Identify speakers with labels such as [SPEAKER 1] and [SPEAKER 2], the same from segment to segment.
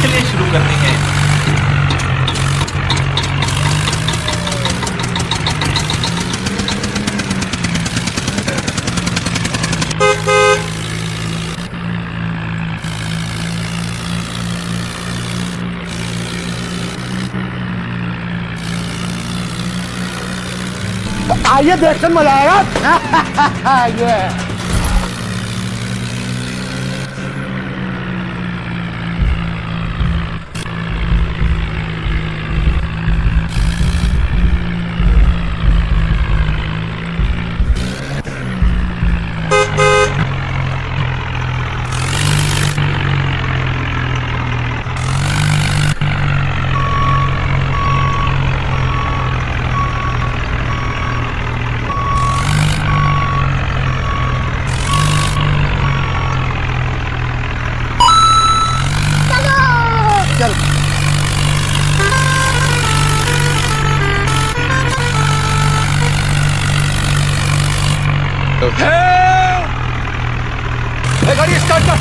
[SPEAKER 1] चलिए शुरू करते हैं।
[SPEAKER 2] आइए देखते मजा आएगा। ये चल गाड़ी स्टार्ट कर।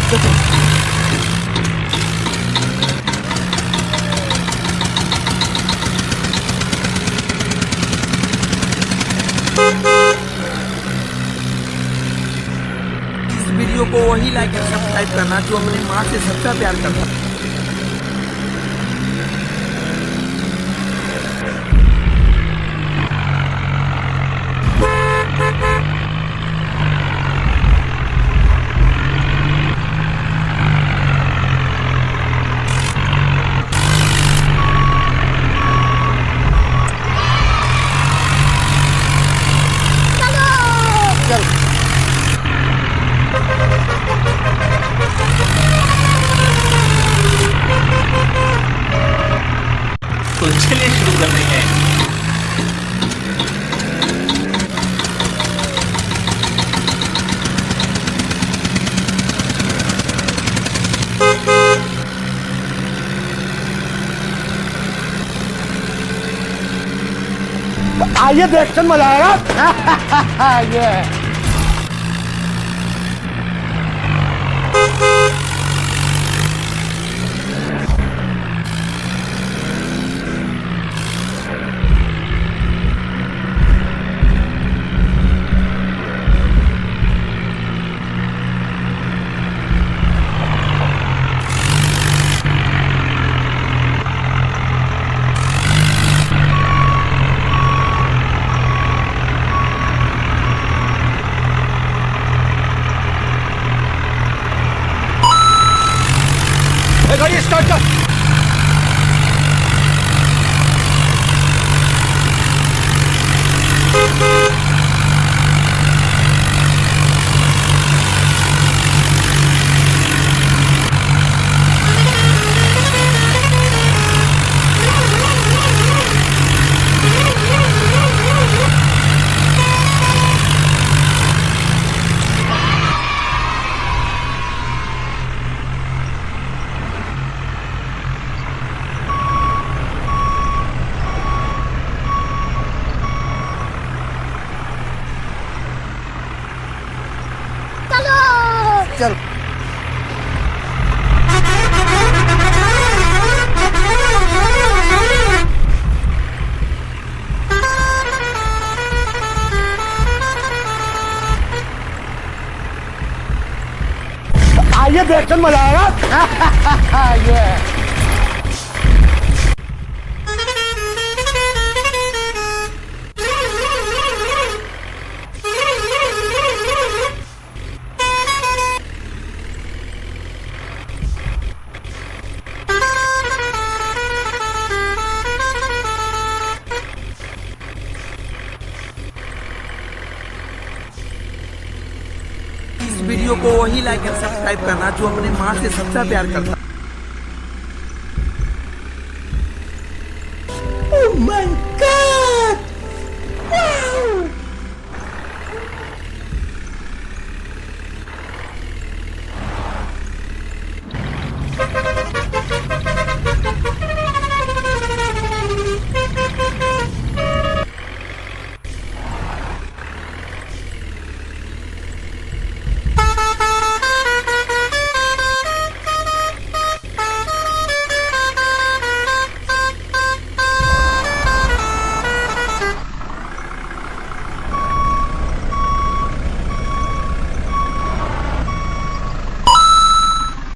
[SPEAKER 1] इस वीडियो को वही लाइक और सब्सक्राइब करना जो अपनी माँ से सच्चा प्यार करता है।
[SPEAKER 2] चल
[SPEAKER 1] तो चलिए शुरू करते हैं।
[SPEAKER 2] आइए देखते मजा आएगा। ये गाड़ी स्टार्ट कर। चल आइए देखते मजा आएगा। ये
[SPEAKER 1] इस वीडियो को वही लाइक और सब्सक्राइब करना जो अपनी माँ से सच्चा प्यार करता है।